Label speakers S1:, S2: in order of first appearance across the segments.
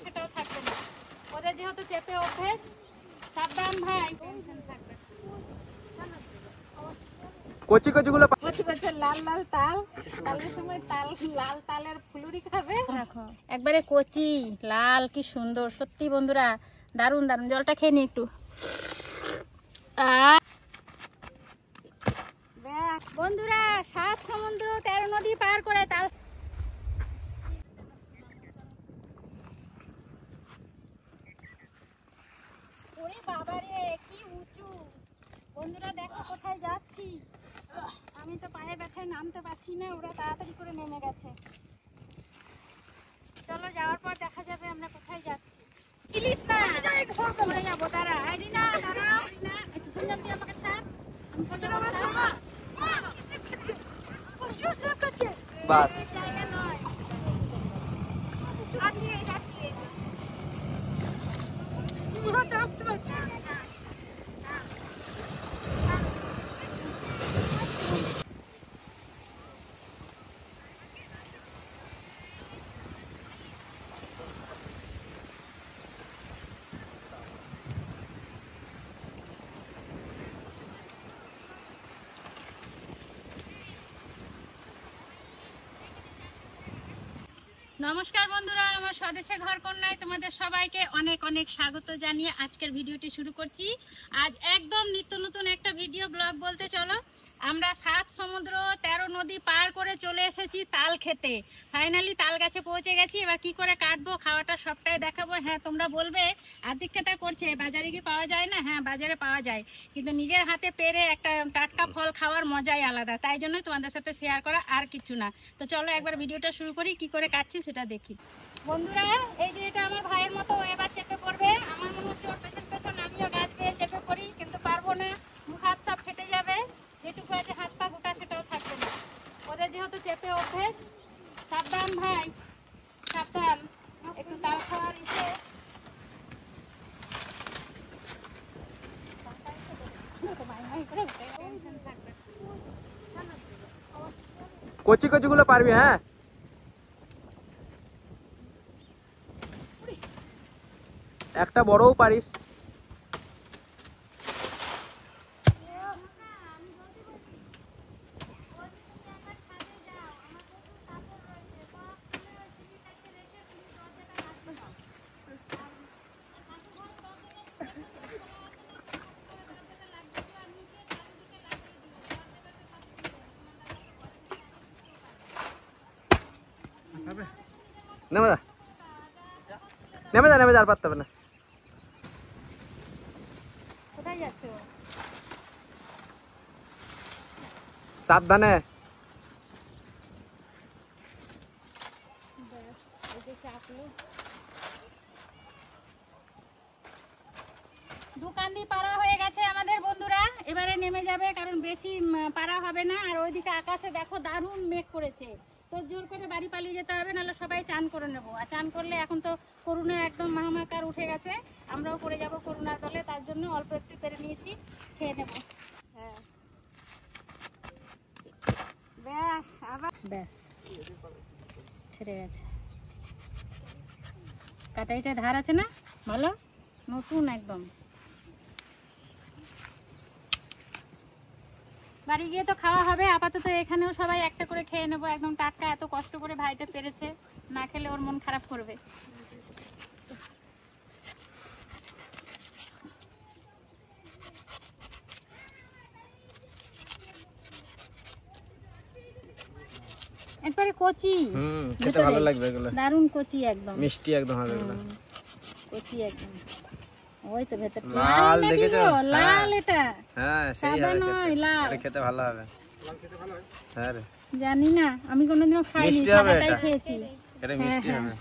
S1: সেটাও থাকবে না, ওদের যেহেতু চেপে অভ্যেস। সাবধান ভাই।
S2: কচি কচিগুলো
S1: কচি কচি লাল লাল তাল, তালের সময় তাল, লাল তালের ফুলুরি খাবে। দেখো একবারে কচি লাল, কি সুন্দর সত্যি বন্ধুরা, দারুন দারুন। জলটা খেয়ে নি একটু। বন্ধুরা 7 সমুদ্র 13 নদী পার করে তাল। ওরে বাবারে কি উঁচু। বন্ধুরা দেখো কোথায় যাচ্ছি, আমি তো পায়ে ব্যথায় নামতে পারছি না, ওরা তাড়াতাড়ি করে নেমে গেছে। চলো যাওয়ার পর দেখা যাবে আমরা কোথায় যাচ্ছি। ইলিশ না পড়ে যাবো, তারা রিনা দাঁড়াও, রিনা একটু সুন্দর দিয়ে আমাকে ছাড়।
S2: বাস
S1: জায়গা নয়, চাপতে পারছি না। নমস্কার বন্ধুরা, আমার স্বদেশে ঘর কন্যায় তোমাদের সবাইকে অনেক অনেক স্বাগত জানিয়ে আজকের ভিডিওটি শুরু করছি। আজ একদম নিত্য নতুন একটা ভিডিও ব্লগ বলতে চলো। আমরা 7 সমুদ্র 13 নদী পার করে চলে এসেছি তাল খেতে। ফাইনালি তাল গাছে পৌঁছে গেছি। এবার কি করে কাটবো, খাওয়াটা সবটাই দেখাবো। হ্যাঁ তোমরা বলবে আধিক্যতা করছে, বাজারে কি পাওয়া যায় না? হ্যাঁ বাজারে পাওয়া যায়, কিন্তু নিজের হাতে পেরে একটা টাটকা ফল খাওয়ার মজাই আলাদা। তাই জন্য তোমাদের সাথে শেয়ার করা, আর কিছু না। তো চলো একবার ভিডিওটা শুরু করি, কি করে কাটছি সেটা দেখি। বন্ধুরা এই যে এটা আমার ভাইয়ের মতো, ও এবার চেপে পড়বে। আমার মনে হচ্ছে ওর পেছন পেছন আমিও গাছ বেয়ে চেপে পড়ি, কিন্তু পারবো না, মুখ হাত সব ফেটে যাবে। যেটুকু আছে হাত পা গোটা সেটাও থাকবে না, ওদের যেহেতু চেপে অভ্যেস। সাবধান ভাই সাবধান, একটু তাল খাওয়ার ইচ্ছে।
S2: কচি কচিগুলো পারবি? হ্যাঁ একটা বড়ও পারিস। নেমে যা নেমে যা নেমে যা, আর পারতে হবে না।
S1: কোথায় যাচ্ছ?
S2: সাবধানে।
S1: দুকান্দি পাড়া হয়ে গেছে আমাদের বন্ধুরা, এবারে নেমে যাবে, কারণ বেশি পাড়া হবে না। আর ওইদিকে আকাশে দেখো দারুণ মেঘ করেছে, তো জোর করে বাড়ি পালিয়ে যেতে হবে, নাহলে সবাই চান করে নেবো। আর চান করলে এখন তো করোনা একদম মহামাকার উঠে গেছে, আমরাও পড়ে যাব করোনার দলে। তার জন্য অল্প একটু পেরে নিয়েছি, খেয়ে নেবো। হ্যাঁ ব্যাস, আবার ব্যাস ছেড়ে গেছে। কাটাইটা ধার আছে না, ভালো নতুন একদম। বাড়ি গিয়ে তো খাওয়া হবে, আপাতত এখানেও সবাই একটা করে খেয়ে নেবো, একদম টাটকা। এত কষ্ট করে ভাইটা পেরেছে, না খেলে ওর মন খারাপ করবে। একবারে কচি,
S2: খেতে ভালো লাগবে এগুলো,
S1: দারুণ কচি একদম,
S2: মিষ্টি একদম হবে এগুলো,
S1: কচি একদম। ওই তো ভেতর
S2: লাল দেখেছো?
S1: লাল, এটা
S2: হ্যাঁ সেই
S1: সাদা নয়, লাল।
S2: এটা খেতে ভালো হবে। হ্যাঁ রে,
S1: জানি না, আমি কোনোদিনও খাইনি, সাদাটাই খেয়েছি।
S2: এটা মিষ্টি হবে।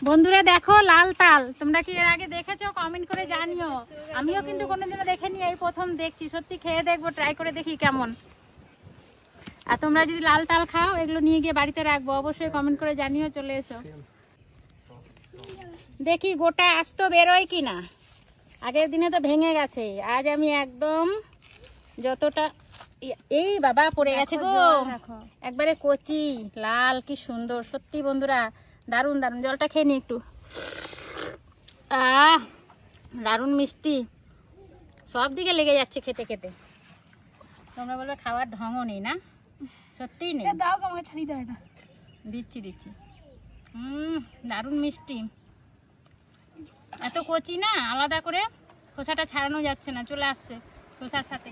S1: বন্ধুরা দেখো লাল তাল, তোমরা কি এর আগে দেখেছো? কমেন্ট করে জানিও। আমিও কিন্তু কোনোদিনও দেখিনি, এই প্রথম দেখছি। সত্যি খেয়ে দেখবো, ট্রাই করে দেখি কেমন। আর তোমরা যদি লাল তাল খাও, এগুলো নিয়ে গিয়ে বাড়িতে রাখবো, অবশ্যই কমেন্ট করে জানিও। চলে এসো দেখি গোটা আস্ত বেরোয় কিনা। আগের দিনে তো ভেঙে গেছে, আজ আমি একদম যতটা এই বাবা পড়ে গেছে গো, একবারে কচি লাল, কি সুন্দর সত্যি বন্ধুরা, দারুণ দারুণ। জলটা খেয়ে নি একটু, দারুণ মিষ্টি, সব দিকে লেগে যাচ্ছে খেতে খেতে। তোমরা বলবে খাওয়ার ঢঙও নেই না, সত্যিই নেই।
S3: দাও আমাকে ছাড়িয়ে দাও এটা।
S1: দিচ্ছি দিচ্ছি। দারুণ মিষ্টি, এত কচি না, আলাদা করে খোসাটা ছাড়ানো যাচ্ছে না, চলে আসছে খোসার সাথে।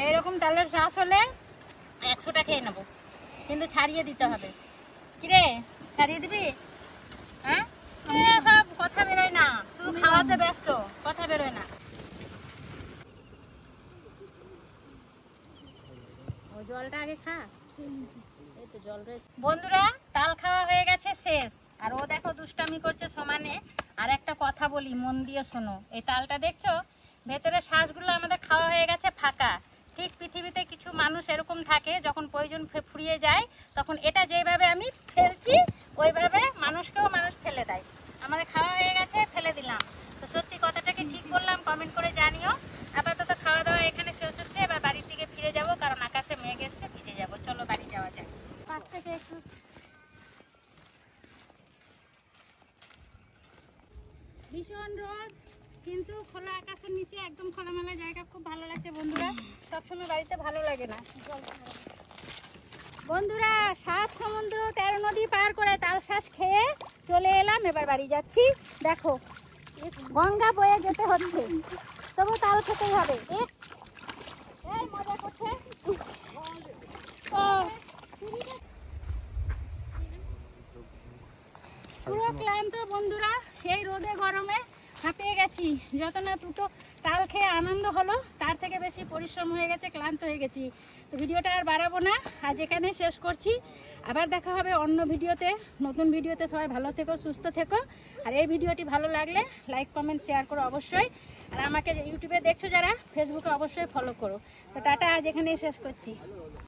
S1: এইরকম তালের শ্বাস হলে 100টা খেয়ে নেবো, কিন্তু ছাড়িয়ে দিতে হবে। কিরে ছাড়িয়ে দিবি? হ্যাঁ, সব কথা বেরোয় না, শুধু খাওয়াতে ব্যস্ত, কথা বেরোয় না। ও জলটা আগে খা, এই তো জল রয়েছে। বন্ধুরা তাল খাওয়া হয়ে গেছে শেষ, আর ও দেখো দুষ্টামি করছে সমানে। আর একটা কথা বলি, মন দিয়ে শোনো, এই তালটা দেখছো, ভেতরে শ্বাসগুলো আমাদের খাওয়া হয়ে গেছে ফাঁকা। ঠিক পৃথিবীতে কিছু মানুষ এরকম থাকে, যখন প্রয়োজন ফুরিয়ে যায়, তখন এটা যেভাবে আমি ফেলছি ওইভাবে মানুষকেও মানুষ ফেলে দেয়। আমাদের খাওয়া হয়ে গেছে, ফেলে দিলাম। তো সত্যি কথাটাকে ঠিক বললাম, কমেন্ট করে জানিও। আপাতত খাওয়া দাওয়া এখানে শেষ হচ্ছে, এবার বাড়ির দিকে ফিরে যাব, কারণ আকাশে মেঘ এসছে, ভিজে যাব। চলো বাড়ি যাওয়া যায়। পাশ থেকে একটু ভীষণ রোদ, কিন্তু খোলা আকাশের নিচে একদম খোলামেলা জায়গা, খুব ভালো লাগছে বন্ধুরা। সবসময় বাড়িতে ভালো লাগে না বন্ধুরা। 7 সমুদ্র 13 নদী পার করে তাল শ্বাস খেয়ে চলে এলাম, এবার বাড়ি যাচ্ছি। দেখো গঙ্গা বয়ে যেতে হচ্ছে, তবু তাল খেতেই হবে। এই মজা করছে। পুরো ক্লান্ত বন্ধুরা, এই রোদে গরমে হাঁপিয়ে গেছি। যত না দুটো তাল খেয়ে আনন্দ হলো, তার থেকে বেশি পরিশ্রম হয়ে গেছে, ক্লান্ত হয়ে গেছি। তো ভিডিওটা আর বাড়াবো না, আজ এখানে শেষ করছি। আবার দেখা হবে অন্য ভিডিওতে, নতুন ভিডিওতে। সবাই ভালো থেকো, সুস্থ থেকো। আর এই ভিডিওটি ভালো লাগলে লাইক কমেন্ট শেয়ার করো অবশ্যই। আর আমাকে ইউটিউবে দেখছো যারা, ফেসবুকে অবশ্যই ফলো করো। তো টাটা, আজ এখানেই শেষ করছি।